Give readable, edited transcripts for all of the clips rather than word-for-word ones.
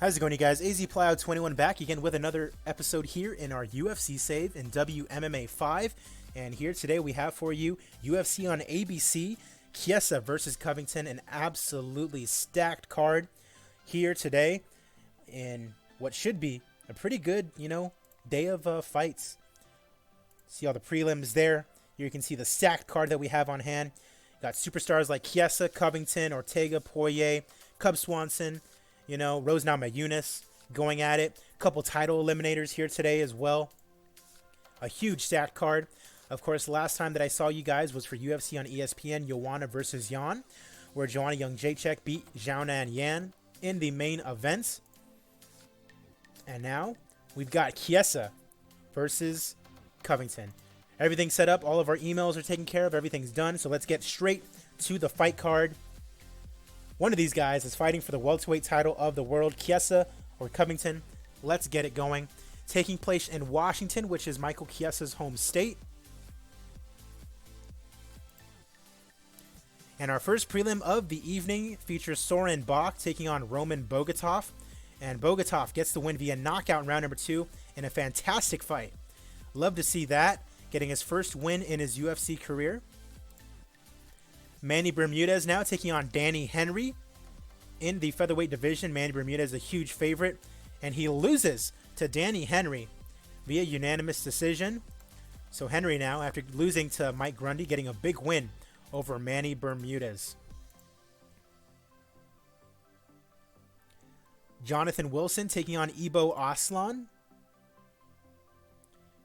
How's it going, you guys? AZ Plow 21 back again with another episode here in our UFC save in WMMA 5. And here today we have for you UFC on ABC, CHIESA versus Covington, an absolutely stacked card here today in what should be a pretty good, day of fights. See all the prelims there. Here you can see the stacked card that we have on hand. Got superstars like CHIESA, Covington, Ortega, Poirier, Cub Swanson, Rose Namajunas going at it. A couple title eliminators here today as well. A huge stacked card. Of course, last time that I saw you guys was for UFC on ESPN, Joanna versus Jan, where Joanna Jędrzejczyk beat Xiaonan Yan in the main event. And now we've got CHIESA versus Covington. Everything's set up. All of our emails are taken care of. Everything's done. So let's get straight to the fight card. One of these guys is fighting for the welterweight title of the world, CHIESA or Covington. Let's get it going. Taking place in Washington, which is Michael Chiesa's home state. And our first prelim of the evening features Soren Bach taking on Roman Bogatov. And Bogatov gets the win via knockout in round number 2 in a fantastic fight. Love to see that. Getting his first win in his UFC career. Manny Bermudez now taking on Danny Henry in the featherweight division. Manny Bermudez is a huge favorite, and he loses to Danny Henry via unanimous decision. So Henry now, after losing to Mike Grundy, getting a big win over Manny Bermudez. Jonathan Wilson taking on Ibo Aslan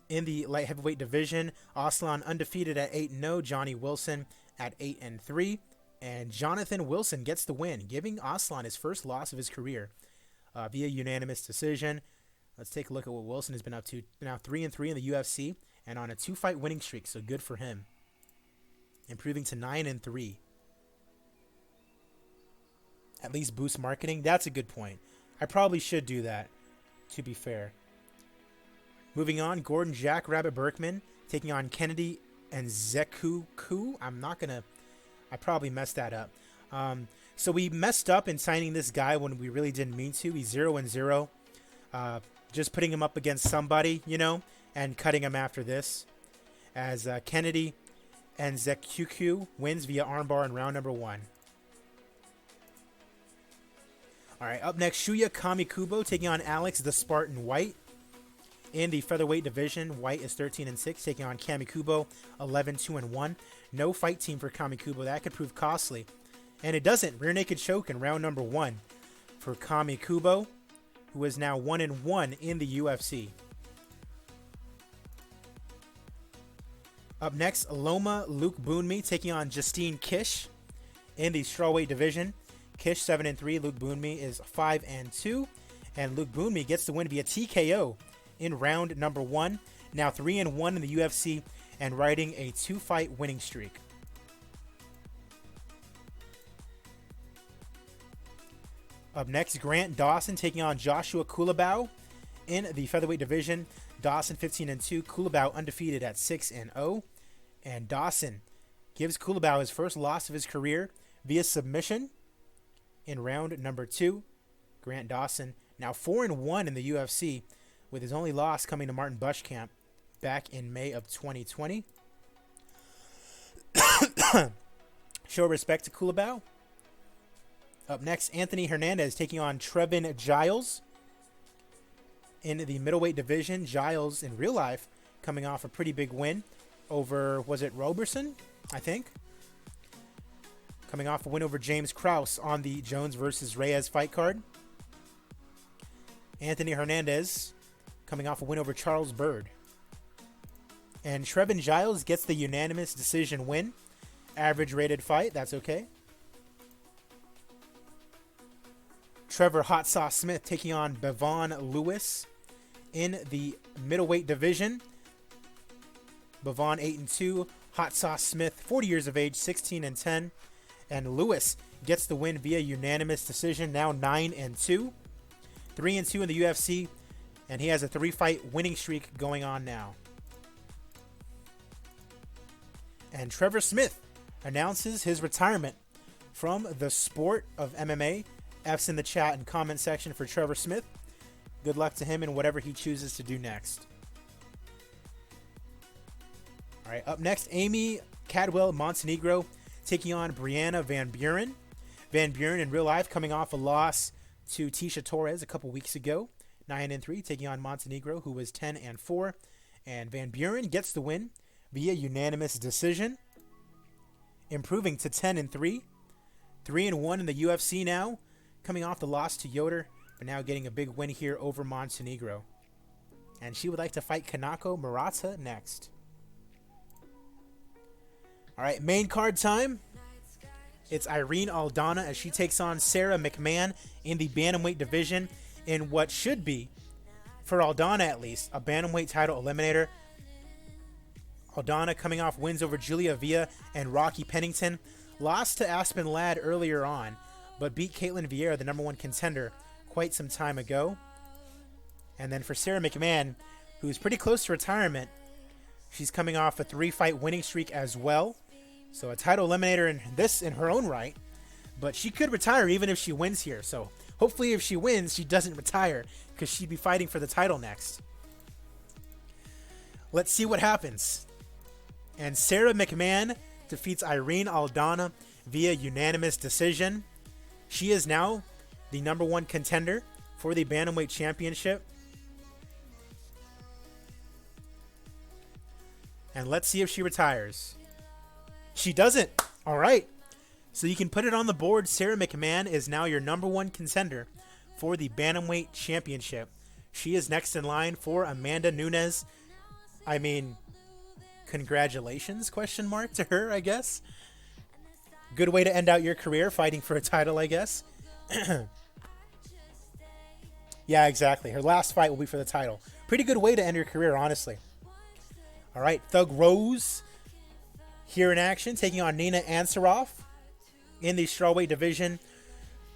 in the light heavyweight division. Aslan undefeated at 8-0. Johnny Wilson at 8-3. And Jonathan Wilson gets the win, giving Aslan his first loss of his career via unanimous decision. Let's take a look at what Wilson has been up to. Now 3-3 in the UFC and on a 2-fight winning streak, so good for him. Improving to 9-3. At least boost marketing. That's a good point. I probably should do that, to be fair. Moving on, Gordon Jackrabbit Berkman taking on Kennedy and Zeku Ku. I probably messed that up. So we messed up in signing this guy when we really didn't mean to. He's 0-0. Just putting him up against somebody, and cutting him after this. As Kennedy and Zeku wins via armbar in round number 1. All right, up next, Shuya Kamikubo taking on Alex the Spartan White. In the featherweight division, White is 13-6, taking on Kamikubo, 11-2-1. No fight team for Kamikubo. That could prove costly. And it doesn't. Rear naked choke in round number 1 for Kamikubo, who is now 1-1 in the UFC. Up next, Loma Luke Boonmi taking on Justine Kish in the strawweight division. Kish 7-3, Luke Boonmi is 5-2, and Luke Boonmi gets the win via TKO in round number 1. Now 3-1 in the UFC and riding a 2-fight winning streak. Up next, Grant Dawson taking on Joshua Kulabau in the featherweight division. Dawson 15-2, Kulabau undefeated at 6-0, and Dawson gives Kulabau his first loss of his career via submission in round number 2. Grant Dawson now 4-1 in the UFC, with his only loss coming to Martin Bushkamp back in May of 2020. Show respect to Kulabau. Up next, Anthony Hernandez taking on Trevin Giles in the middleweight division. Giles, in real life, coming off a pretty big win over, was it Roberson, I think? Coming off a win over James Krause on the Jones versus Reyes fight card. Anthony Hernandez coming off a win over Charles Byrd. And Trevin Giles gets the unanimous decision win. Average rated fight, that's okay. Trevor Hot Sauce Smith taking on Bevon Lewis in the middleweight division. Bevon 8-2, Hot Sauce Smith 40 years of age, 16-10. And Lewis gets the win via unanimous decision, now 9-2. 3-2 in the UFC, and he has a 3-fight winning streak going on now. And Trevor Smith announces his retirement from the sport of MMA F's in the chat and comment section for Trevor Smith. Good luck to him in whatever he chooses to do next. All right, up next, Amy Cadwell Montenegro taking on Brianna Van Buren. Van Buren in real life coming off a loss to Tisha Torres a couple weeks ago. 9-3, taking on Montenegro, who was 10-4. And Van Buren gets the win via unanimous decision, improving to 10-3. 3-1 in the UFC now, coming off the loss to Yoder, but now getting a big win here over Montenegro. And she would like to fight Kanako Murata next. All right, main card time. It's Irene Aldana as she takes on Sara McMann in the bantamweight division in what should be, for Aldana at least, a bantamweight title eliminator. Aldana coming off wins over Julia Villa and Rocky Pennington. Lost to Aspen Ladd earlier on, but beat Caitlin Vieira, the number 1 contender, quite some time ago. And then for Sara McMann, who's pretty close to retirement, she's coming off a 3-fight winning streak as well. So a title eliminator in her own right, but she could retire even if she wins here. So hopefully if she wins, she doesn't retire because she'd be fighting for the title next. Let's see what happens. And Sara McMann defeats Irene Aldana via unanimous decision. She is now the number 1 contender for the Bantamweight Championship. And let's see if she retires. She doesn't. All right. So you can put it on the board. Sara McMann is now your number 1 contender for the Bantamweight Championship. She is next in line for Amanda Nunes. I mean, congratulations, question mark, to her, I guess. Good way to end out your career, fighting for a title, I guess. Yeah, exactly. Her last fight will be for the title. Pretty good way to end your career, honestly. All right, Thug Rose here in action, taking on Nina Ansaroff in the strawweight division.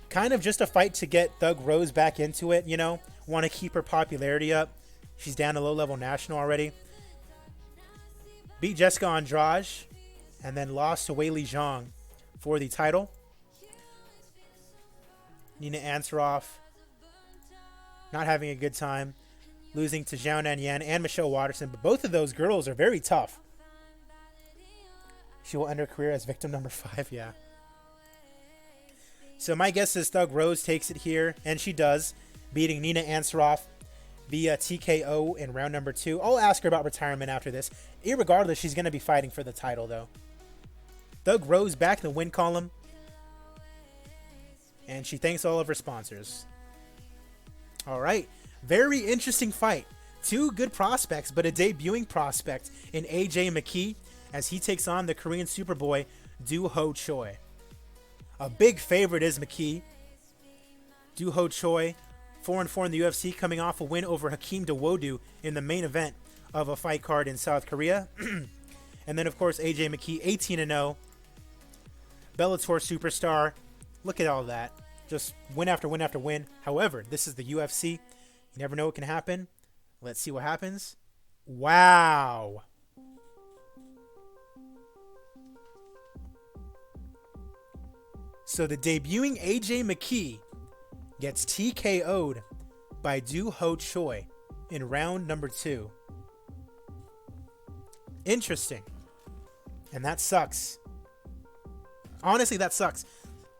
Kind of just a fight to get Thug Rose back into it, you know. Want to keep her popularity up. She's down to low-level national already. Beat Jessica Andrade and then lost to Weili Zhang for the title. Nina Ansaroff not having a good time, losing to Zhao Nanyan and Michelle Watterson, but both of those girls are very tough. She will end her career as victim number 5, yeah. So my guess is Thug Rose takes it here, and she does, beating Nina Ansaroff via TKO in round number 2. I'll ask her about retirement after this. Irregardless, she's going to be fighting for the title, though. Thug Rose back in the win column. And she thanks all of her sponsors. All right. Very interesting fight. 2 good prospects, but a debuting prospect in AJ McKee as he takes on the Korean Superboy, Do Ho Choi. A big favorite is McKee. Do Ho Choi, 4-4 in the UFC, coming off a win over Hakeem Dawodu in the main event of a fight card in South Korea. And then, of course, AJ McKee, 18-0. Bellator superstar. Look at all that. Just win after win after win. However, this is the UFC. You never know what can happen. Let's see what happens. Wow. So the debuting AJ McKee gets TKO'd by Do Ho Choi in round number 2. Interesting. And that sucks. Honestly, that sucks.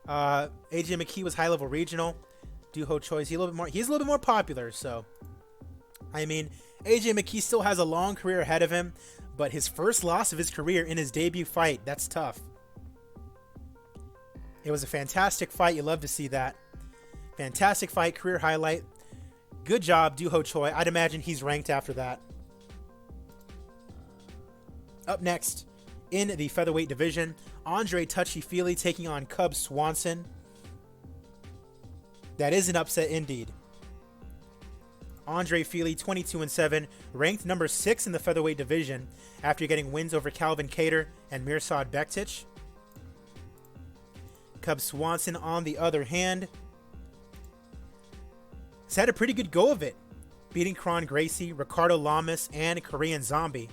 AJ McKee was high-level regional. Do Ho Choi, he's a little bit more popular, so I mean, AJ McKee still has a long career ahead of him, but his first loss of his career in his debut fight, that's tough. It was a fantastic fight. You love to see that. Fantastic fight, career highlight. Good job, Do Ho Choi. I'd imagine he's ranked after that. Up next, in the featherweight division, Andre Touchy-Feely taking on Cub Swanson. That is an upset indeed. Andre Feely, 22-7, ranked number 6 in the featherweight division after getting wins over Calvin Kattar and Mirsad Bektic. Cub Swanson, on the other hand, has had a pretty good go of it, beating Kron Gracie, Ricardo Lamas, and Korean Zombie.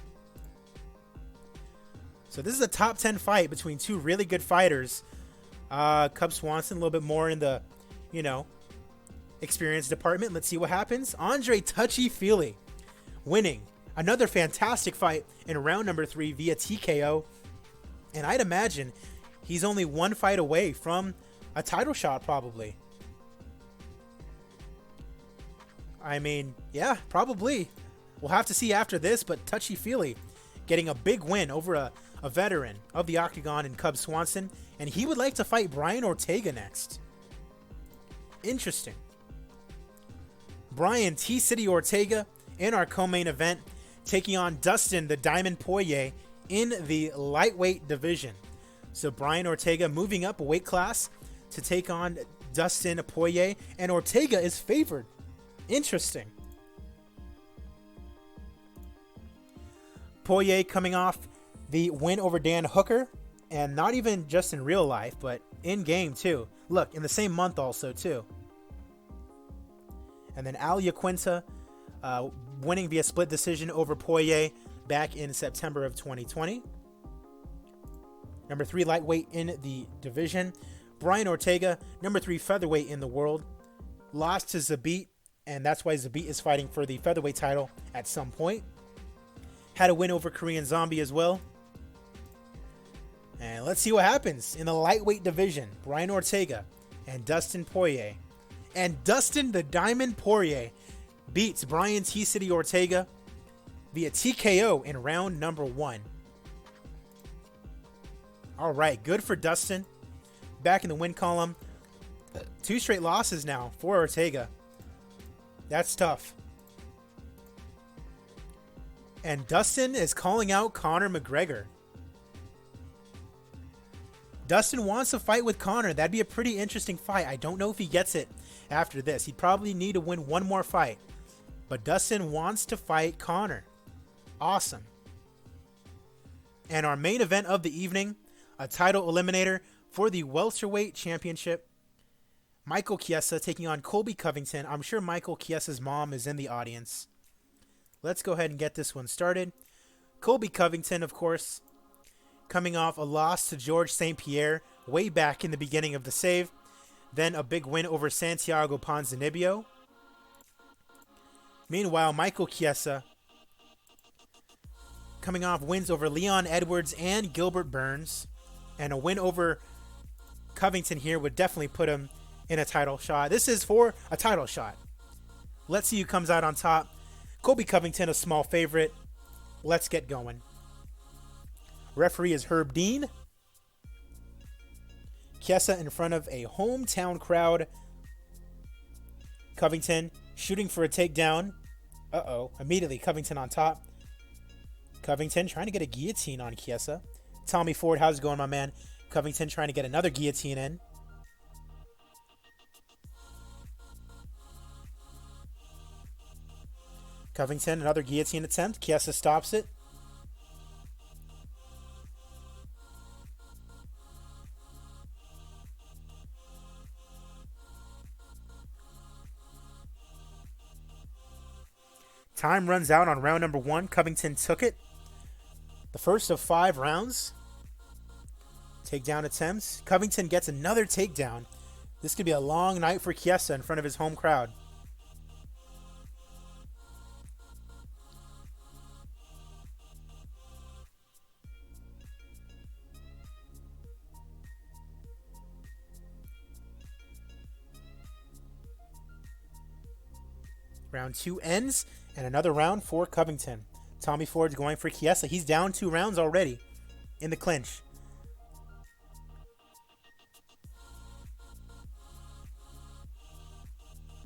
So this is a top 10 fight between 2 really good fighters. Cub Swanson a little bit more in the you know, experience department. Let's see what happens. Andre Touchy-Feely winning another fantastic fight in round number 3 via TKO. And I'd imagine he's only one fight away from a title shot, probably. I mean, yeah, probably. We'll have to see after this, but Touchy-Feely getting a big win over a veteran of the Octagon in Cub Swanson, and he would like to fight Brian Ortega next. Interesting. Brian T-City Ortega in our co-main event, taking on Dustin the Diamond Poirier in the lightweight division. So Brian Ortega moving up a weight class to take on Dustin Poirier, and Ortega is favored. Interesting. Poirier coming off the win over Dan Hooker, and not even just in real life, but in game too. Look, in the same month also too. And then Al Iaquinta winning via split decision over Poirier back in September of 2020. Number 3 lightweight in the division. Brian Ortega, number 3 featherweight in the world, lost to Zabit, and that's why Zabit is fighting for the featherweight title at some point. Had a win over Korean Zombie as well. And let's see what happens in the lightweight division. Brian Ortega and Dustin Poirier. And Dustin the Diamond Poirier beats Brian T-City Ortega via TKO in round number 1. All right, good for Dustin. Back in the win column. 2 straight losses now for Ortega. That's tough. And Dustin is calling out Conor McGregor. Dustin wants to fight with Conor. That'd be a pretty interesting fight. I don't know if he gets it after this. He'd probably need to win one more fight. But Dustin wants to fight Conor. Awesome. And our main event of the evening, a title eliminator for the welterweight championship. Michael Chiesa taking on Colby Covington. I'm sure Michael Chiesa's mom is in the audience. Let's go ahead and get this one started. Colby Covington, of course, coming off a loss to George St. Pierre way back in the beginning of the save. Then a big win over Santiago Ponzinibbio. Meanwhile, Michael Chiesa coming off wins over Leon Edwards and Gilbert Burns. And a win over Covington here would definitely put him in a title shot. This is for a title shot. Let's see who comes out on top. Colby Covington, a small favorite. Let's get going. Referee is Herb Dean. Chiesa in front of a hometown crowd. Covington shooting for a takedown. Immediately Covington on top. Covington trying to get a guillotine on Chiesa. Tommy Ford, how's it going, my man? Covington trying to get another guillotine in. Covington, another guillotine attempt. Chiesa stops it. Time runs out on round number 1. Covington took it. The first of 5 rounds. Takedown attempts. Covington gets another takedown. This could be a long night for Chiesa in front of his home crowd. Round 2 ends, and another round for Covington. Tommy Ford's going for Chiesa. He's down 2 rounds already in the clinch.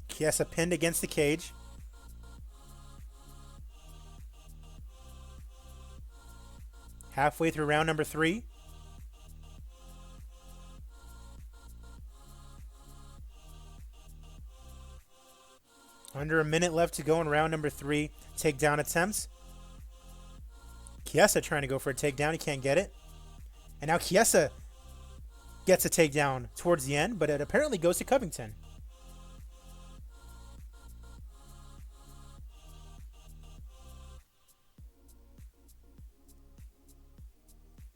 Chiesa pinned against the cage. Halfway through round number 3. Under a minute left to go in round number 3. Takedown attempts. Chiesa trying to go for a takedown. He can't get it. And now Chiesa gets a takedown towards the end, but it apparently goes to Covington.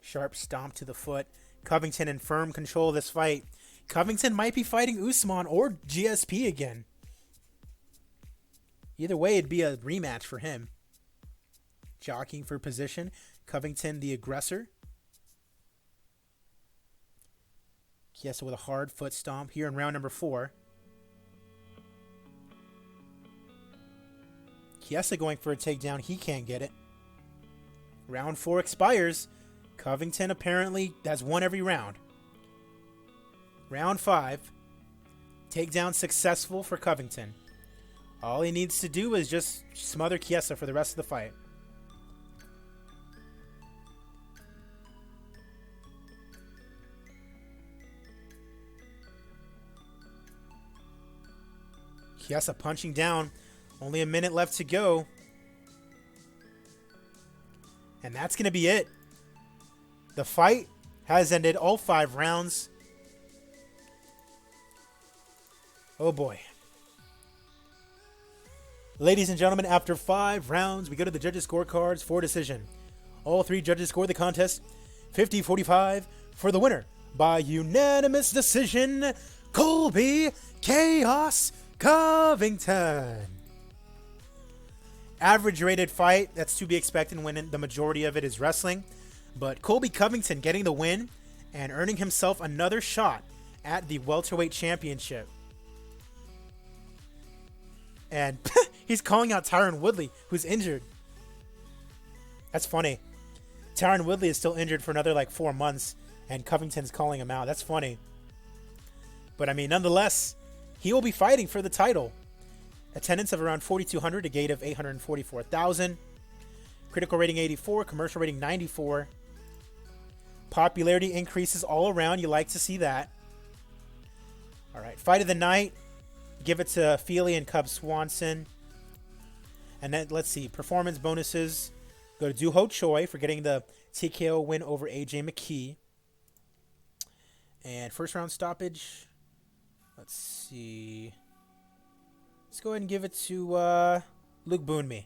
Sharp stomp to the foot. Covington in firm control of this fight. Covington might be fighting Usman or GSP again. Either way, it'd be a rematch for him. Jockeying for position. Covington, the aggressor. Chiesa with a hard foot stomp here in round number 4. Chiesa going for a takedown. He can't get it. Round 4 expires. Covington apparently has won every round. Round 5. Takedown successful for Covington. All he needs to do is just smother Chiesa for the rest of the fight. Chiesa punching down. Only a minute left to go. And that's going to be it. The fight has ended all 5 rounds. Oh boy. Ladies and gentlemen, after 5 rounds, we go to the judges' scorecards for decision. All 3 judges scored the contest 50-45 for the winner by unanimous decision, Colby Chaos Covington. Average rated fight, that's to be expected when the majority of it is wrestling. But Colby Covington getting the win and earning himself another shot at the welterweight championship. And he's calling out Tyron Woodley, who's injured. That's funny. Tyron Woodley is still injured for another 4 months, and Covington's calling him out. That's funny. But I mean, nonetheless, he will be fighting for the title. Attendance of around 4,200, a gate of 844,000. Critical rating 84, commercial rating 94. Popularity increases all around. You like to see that. All right, fight of the night. Give it to Feely and Cub Swanson. And then, let's see, performance bonuses. Go to Do-Ho Choi for getting the TKO win over AJ McKee. And first round stoppage. Let's see. Let's go ahead and give it to Luke Boonme.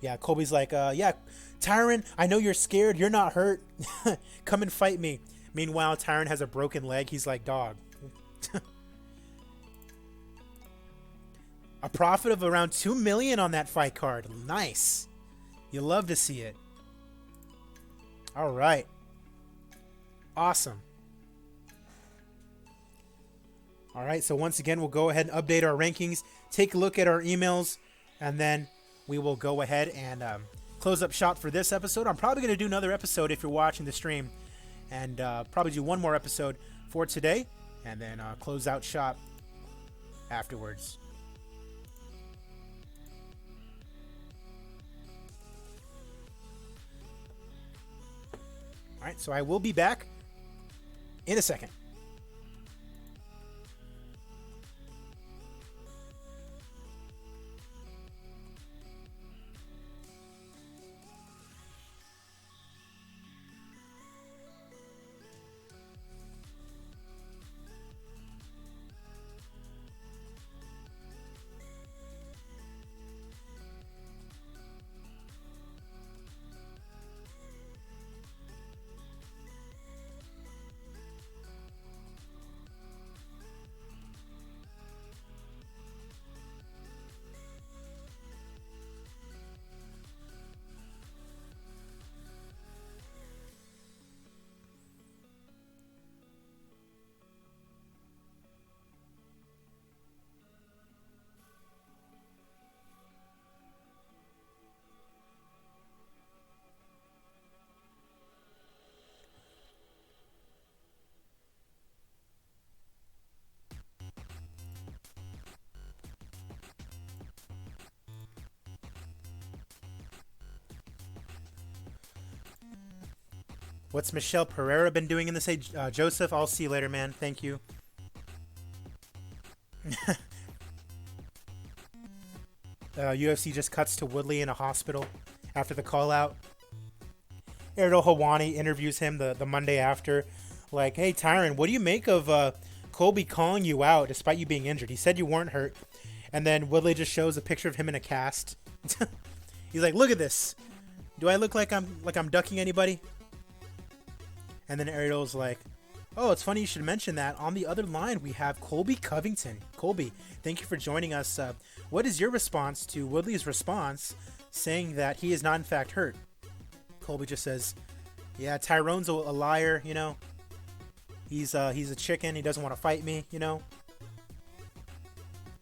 Yeah, Colby's like, yeah, Tyron, I know you're scared. You're not hurt. Come and fight me. Meanwhile, Tyron has a broken leg. He's like, dog. A profit of around $2 million on that fight card. Nice. You love to see it. All right. Awesome. All right, so once again, we'll go ahead and update our rankings, take a look at our emails, and then we will go ahead and close up shop for this episode. I'm probably going to do another episode if you're watching the stream, and probably do one more episode for today, and then close out shop afterwards. All right, so I will be back in a second. What's Michelle Pereira been doing in this age? Joseph, I'll see you later, man. Thank you. UFC just cuts to Woodley in a hospital after the call out. Errol Hawani interviews him the Monday after. Like, hey, Tyron, what do you make of Colby calling you out despite you being injured? He said you weren't hurt. And then Woodley just shows a picture of him in a cast. He's like, look at this. Do I look like I'm ducking anybody? And then Ariel's like, oh, it's funny you should mention that. On the other line, we have Colby Covington. Colby, thank you for joining us. What is your response to Woodley's response saying that he is not in fact hurt? Colby just says, yeah, Tyrone's a liar, you know. He's a chicken. He doesn't want to fight me, you know.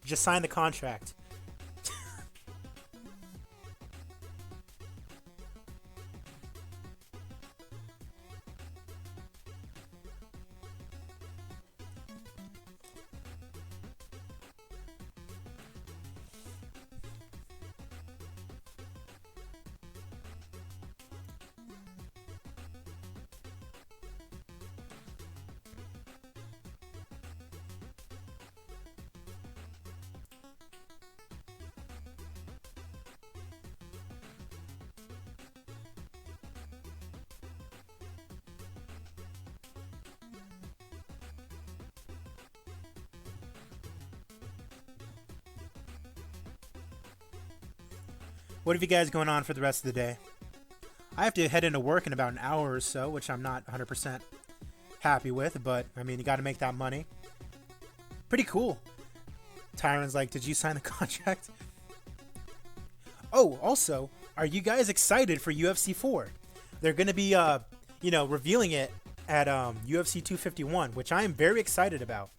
Just sign the contract. What have you guys going on for the rest of the day? I have to head into work in about an hour or so, which I'm not 100% happy with, but I mean, you got to make that money. Pretty cool. Tyron's like, did you sign the contract? Oh, also, are you guys excited for UFC 4? They're going to be, revealing it at UFC 251, which I am very excited about.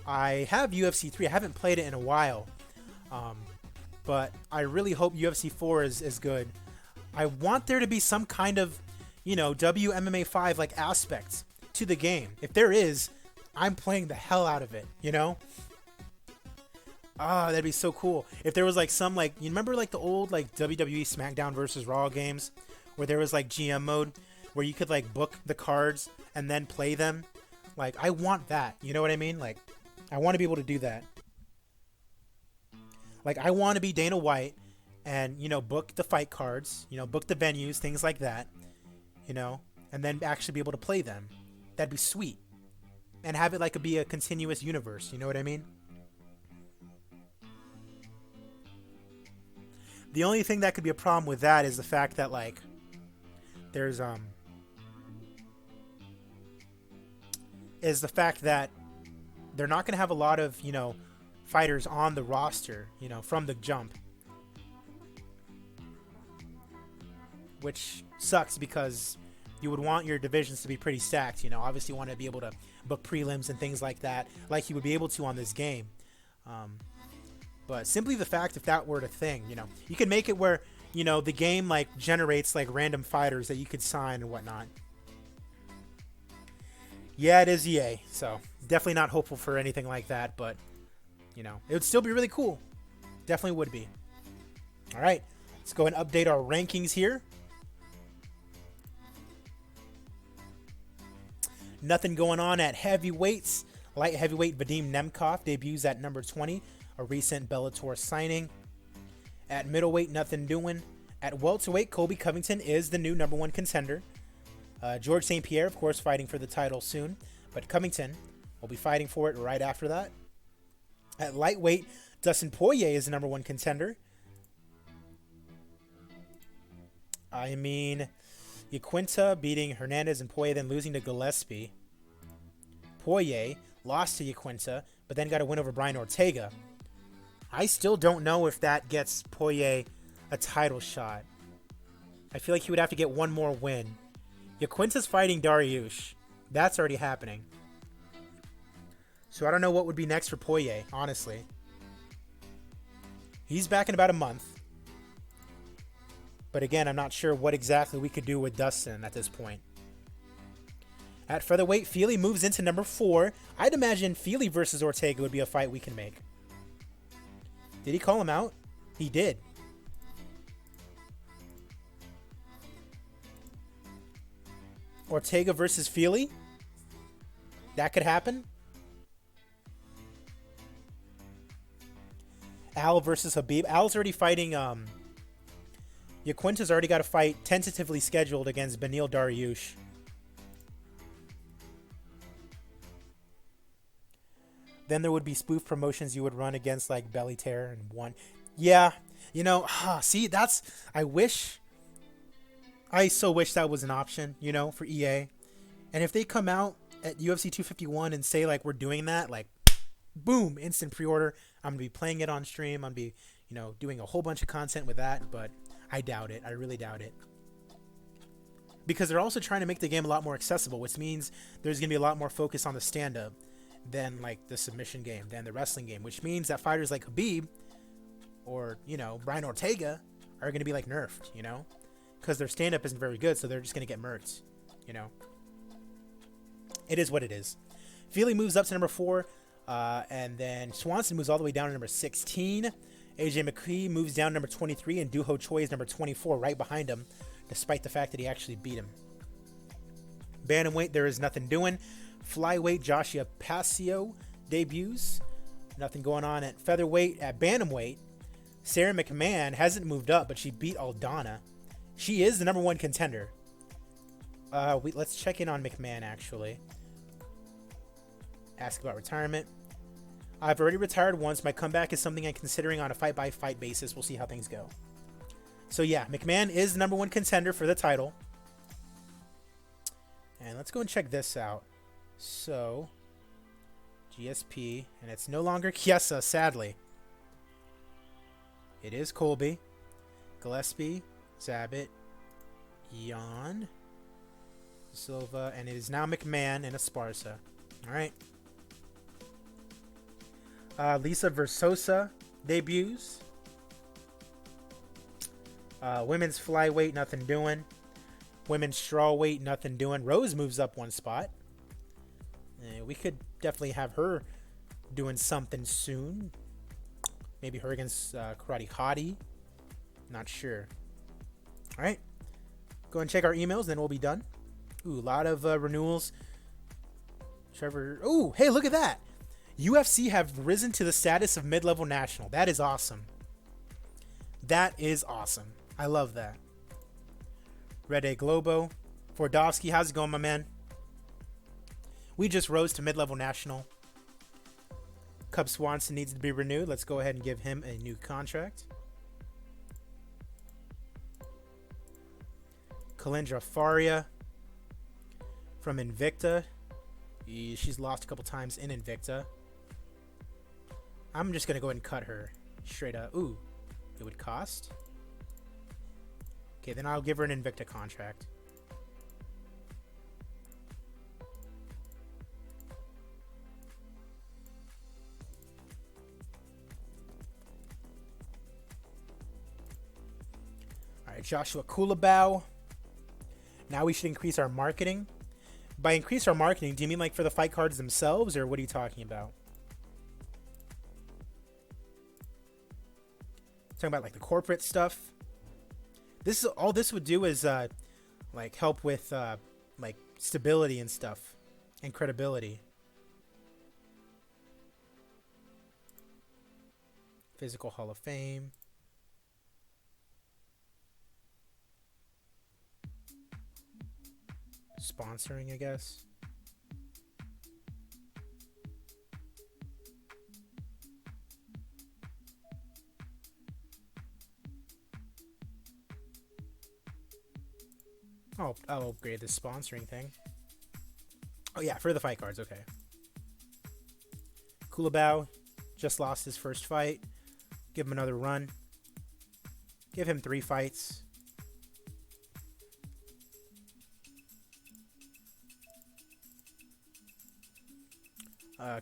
I have UFC 3. I haven't played it in a while. But I really hope UFC 4 is good. I want there to be some kind of, WMMA 5 like aspect to the game. If there is, I'm playing the hell out of it, you know? Ah, that'd be so cool. If there was like some like, you remember like the old like WWE SmackDown versus Raw games where there was like GM mode where you could like book the cards and then play them? Like, I want that. You know what I mean? Like, I want to be able to do that. Like, I want to be Dana White and, book the fight cards, book the venues, things like that, and then actually be able to play them. That'd be sweet. And have it like be a continuous universe, you know what I mean? The only thing that could be a problem with that is the fact that, like, there's, is the fact that they're not going to have a lot of, fighters on the roster, from the jump. Which sucks because you would want your divisions to be pretty stacked, Obviously you want to be able to book prelims and things like that, like you would be able to on this game. But simply the fact if that were a thing, you could make it where, the game like generates like random fighters that you could sign and whatnot. Yeah, it is EA, so definitely not hopeful for anything like that, but it would still be really cool. Definitely would be. All right, let's go and update our rankings here. Nothing going on at heavyweights. Light heavyweight Vadim Nemkov debuts at number 20, a recent Bellator signing. At middleweight, nothing doing. At welterweight, Colby Covington is the new number 1 contender. George St. Pierre, of course, fighting for the title soon, but Covington will be fighting for it right after that. At lightweight, Dustin Poirier is the number 1 contender. I mean, Yaquinta beating Hernandez and Poirier, then losing to Gillespie. Poirier lost to Yaquinta, but then got a win over Brian Ortega. I still don't know if that gets Poirier a title shot. I feel like he would have to get one more win. Yaquinta's fighting Dariush. That's already happening. So I don't know what would be next for Poirier, honestly. He's back in about a month. But again, I'm not sure what exactly we could do with Dustin at this point. At featherweight, Feely moves into number 4. I'd imagine Feely versus Ortega would be a fight we can make. Did he call him out? He did. Ortega versus Feely? That could happen. Al versus Habib. Al's already fighting. Yaquinta's already got a fight tentatively scheduled against Beneil Dariush. Then there would be spoof promotions you would run against, like Belly Tear and one. Yeah, see, that's. I wish I so wish that was an option, you know, for EA. And if they come out at UFC 251 and say, like, we're doing that, like, boom, instant pre-order. I'm going to be playing it on stream. I'm going to be, you know, doing a whole bunch of content with that. But I doubt it. I really doubt it. Because they're also trying to make the game a lot more accessible, which means there's going to be a lot more focus on the stand-up than, like, the submission game, than the wrestling game. Which means that fighters like Khabib or, you know, Brian Ortega are going to be, like, nerfed, you know? Because their stand-up isn't very good, so they're just going to get murked, you know? It is what it is. Feely moves up to number 4, and then Swanson moves all the way down to number 16. AJ McKee moves down to number 23, and Doo Ho Choi is number 24, right behind him, despite the fact that he actually beat him. Bantamweight, there is nothing doing. Flyweight, Joshua Pasio debuts. Nothing going on at featherweight. At bantamweight, Sara McMann hasn't moved up, but she beat Aldana. She is the number 1 contender. Let's check in on McMahon, actually. Ask about retirement. I've already retired once. My comeback is something I'm considering on a fight-by-fight basis. We'll see how things go. So, yeah, McMahon is the number 1 contender for the title. And let's go and check this out. So, GSP, and it's no longer CHIESA, sadly. It is Colby, Gillespie, Zabit, Jan, Silva, and it is now McMahon and Esparza. All right. Lisa Versosa debuts. Women's flyweight, nothing doing. Women's strawweight, nothing doing. Rose moves up 1 spot. We could definitely have her doing something soon. Maybe her against Karate Hottie. Not sure. All right. Go and check our emails, then we'll be done. Ooh, a lot of renewals. Trevor. Ooh, hey, look at that. UFC have risen to the status of mid-level national. That is awesome. That is awesome. I love that. Red A Globo. Fordovsky, how's it going, my man? We just rose to mid-level national. Cub Swanson needs to be renewed. Let's go ahead and give him a new contract. Kalindra Faria from Invicta. She's lost a couple times in Invicta. I'm just going to go ahead and cut her straight up. Ooh, it would cost. Okay, then I'll give her an Invicta contract. All right, Joshua Kulabau. Now we should increase our marketing. By increase our marketing, do you mean like for the fight cards themselves, or what are you talking about? Talking about like the corporate stuff. This is all this would do is like help with like stability and stuff and credibility. Physical Hall of Fame. Sponsoring, I guess. Oh, I'll upgrade the sponsoring thing. Oh yeah, for the fight cards, okay. Kulabau just lost his first fight. Give him another run. Give him 3 fights.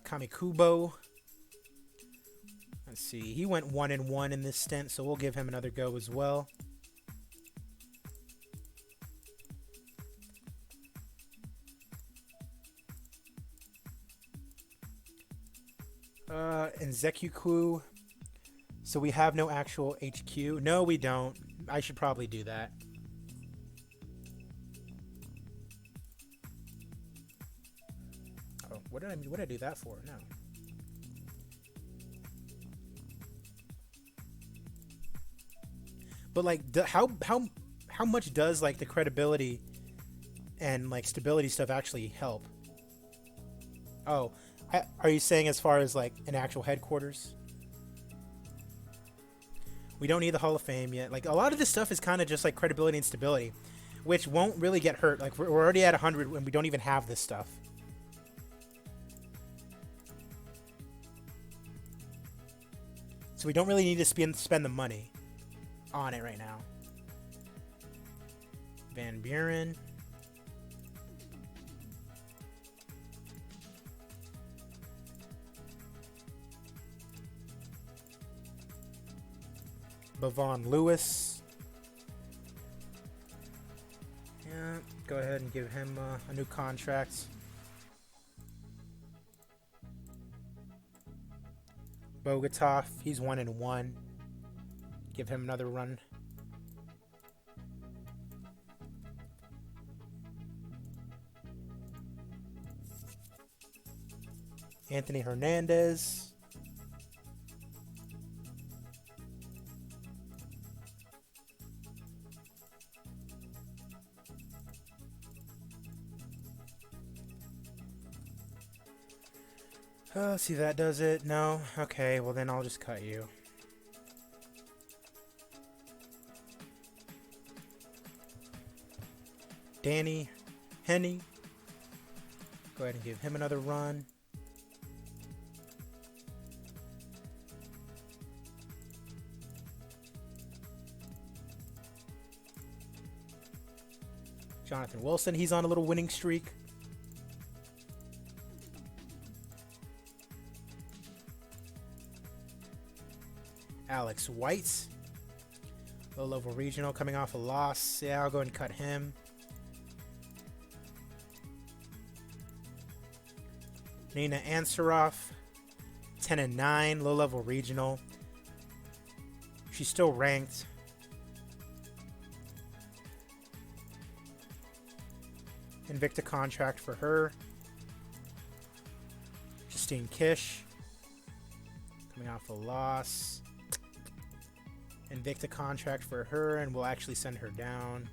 Kamikubo. Let's see. He went 1-1 in this stint, so we'll give him another go as well. And Zekuku. So we have no actual HQ. No, we don't. I should probably do that. Oh, what did I do that for? No. But like, how much does like the credibility and like stability stuff actually help? Oh, are you saying as far as like an actual headquarters? We don't need the Hall of Fame yet. Like a lot of this stuff is kind of just like credibility and stability. which won't really get hurt. Like, we're already at 100 when we don't even have this stuff. So we don't really need to spend the money on it right now. Van Buren. Bavon Lewis. Yeah, go ahead and give him a new contract. Bogatov, he's 1-1. Give him another run. Anthony Hernandez. Oh, see, that does it. No? Okay, well then I'll just cut you. Danny Henny. Go ahead and give him another run. Jonathan Wilson, he's on a little winning streak. Alex White, low-level regional, coming off a loss. Yeah, I'll go ahead and cut him. Nina Ansaroff, 10-9, low-level regional. She's still ranked. Invicta contract for her. Justine Kish, coming off a loss. Invicta contract for her, and we'll actually send her down.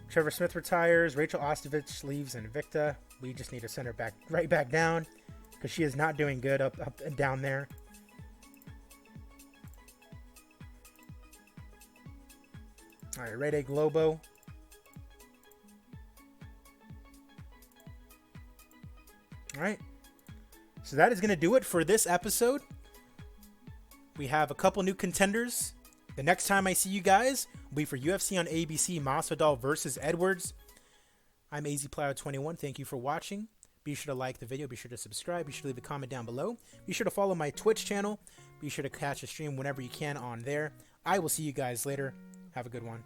Trevor Smith retires. Rachel Ostovich leaves Invicta. We just need to send her right back down because she is not doing good up and down there. All right, Rede Globo. All right, so that is going to do it for this episode. We have a couple new contenders. The next time I see you guys will be for UFC on ABC, Masvidal versus Edwards. I'm AZPlow21. Thank you for watching. Be sure to like the video. Be sure to subscribe. Be sure to leave a comment down below. Be sure to follow my Twitch channel. Be sure to catch a stream whenever you can on there. I will see you guys later. Have a good one.